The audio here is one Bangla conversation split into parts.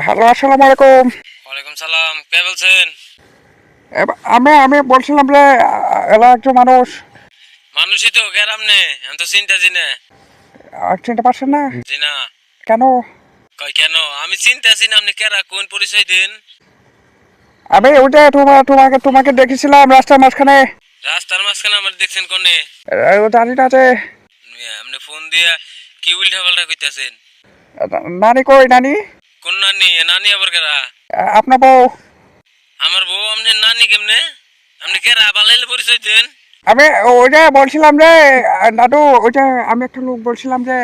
হ্যালো, আসসালামু আলাইকুম। ওয়ালাইকুম সালাম, কে বলছেন? আমি আমি বলছিলাম যে এলা একজন মানুষ মানুষই তো গেরাম নে, আমি তো চিন্তা জিনে। চিনতে পারছেন না জি না। কেন? কই কেন? আমি চিন্তা আছি না, আপনি কেরা কোন পরিচয় দিন? আমি ওইটা তোমাকে তোমাকে দেখেছিলাম রাস্তার মাঝখানে। রাস্তার মাঝখানে আমার দেখছেন কোনে? জানি না যে আপনি ফোন দিয়া কি উল্টা পাল্টা কইতাছেন? নানি কই নানি? কোন নানি? নানি আবার কেরা? আপনার বউ। আমার বউ আপনি নানি কেমনে? আপনি কেরা বালাইলে পরিচয় দেন? আমি ওইটা বলছিলাম যে দাদু, ওইটা আমি একটা লোক বলছিলাম যে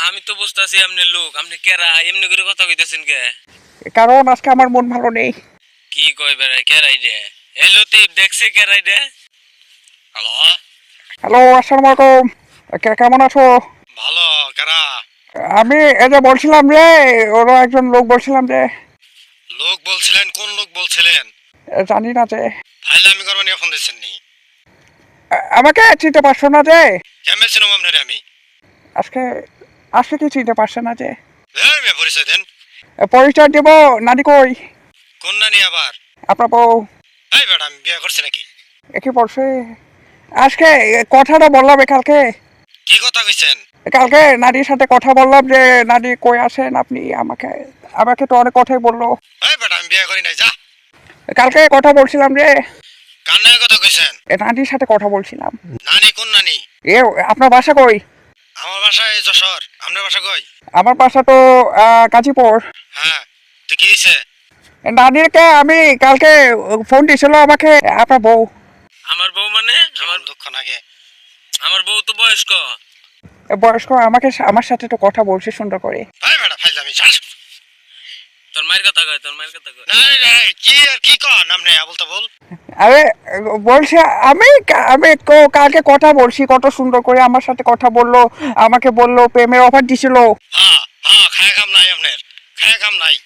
আমি তো বুঝতাছি আপনি লোক, আপনি কেরা এমনি করে কথা কইতাছেন কে? কারণ আজকে আমার মন ভালো নেই। কি কই বেড়াই কেরাই দে? এই লতিফ দেখছে কেরাই দে? হ্যালো, হ্যালো, আসসালামু আলাইকুম। কেমন আছো? ভালো কেরা? আমি এই যে বলছিলাম যে ওরা একজন লোক বলছিলাম যে লোক বলছিলেন? কোন লোক বলছিলেন? জানি না যে ফাইলে আমি করবা নিয়ে ফোন দিচ্ছেন নি? আমাকে চিনতে পারছো না যে কেমন ছিলাম আপনার আমি? আজকে আজকে কি চিনতে পারছে না যে মেয়ে পরিচয় দেন। পরিচয় দেব। নানি কই? কোন নানি আবার? আপনার বউ। এই বেটা আমি বিয়ে করছি নাকি? একই পড়ছে আজকে। কথাটা বললাম কালকে। কি কথা কইছেন? কালকে নানির সাথে কথা বললাম যে নানি কই আছেন আপনি, আমাকে আমাকে তো অনেক কথাই বললো। এই বেটা আমি বিয়ে করি নাই, যা। কালকে কথা বলছিলাম যে কান্নার কথা কইছেন? নানির সাথে কথা বলছিলাম। নানি কোন নানি? এ আপনার বাসা কই? আমার বাসা এই যশোর। আপনার বাসা কই? আমার বাসা তো গাজীপুর। হ্যাঁ, তো কি হইছে? নানিরকে আমি কালকে ফোন দিছিল আমাকে আপনার বউ। আমার বউ মানে? আমার দুঃখ নাকি? আমার বউ তো বয়স্ক। বয়স্ক, আমাকে আমার সাথে তো কথা বলছে সুন্দর করে। এই বেটা ফাইল আমি ছাড়। তোর মায়ের কথা কয়, তোর মায়ের কথা কয়। নাই নাই, কি আর কি কর নাম নেই আবল তাবল। আরে বলছে আমি আমি কালকে কথা বলছি কত সুন্দর করে আমার সাথে কথা বললো, আমাকে বললো প্রেমের অফার দিছিল। হ্যাঁ হ্যাঁ, খায় কাম নাই আপনার, খায় কাম নাই।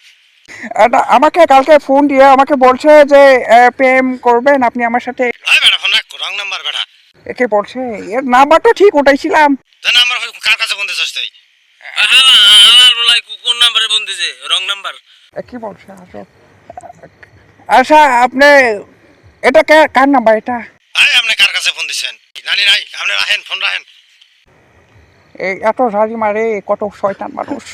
আমাকে কালকে ফোন দিয়ে আমাকে বলছে যে প্রেম করবেন আপনি আমার সাথে। এই বেটা ফোন রাখ, রং নাম্বার বেটা। একে বলছে এর নাম্বার তো ঠিক উঠাইছিলাম। জান আমার কার কাছে ফোন দিছস তুই? আমার বলাই কোন নাম্বারে ফোন দিছে? Wrong number. কি বলছে আসো। আচ্ছা আপনি এটা কার নাম্বার এটা? এই আপনি কার কাছে ফোন দিছেন? নানি নাই, আপনি রাখেন ফোন রাখেন। এই এত রাজি মারে কত শয়তান মানুষ।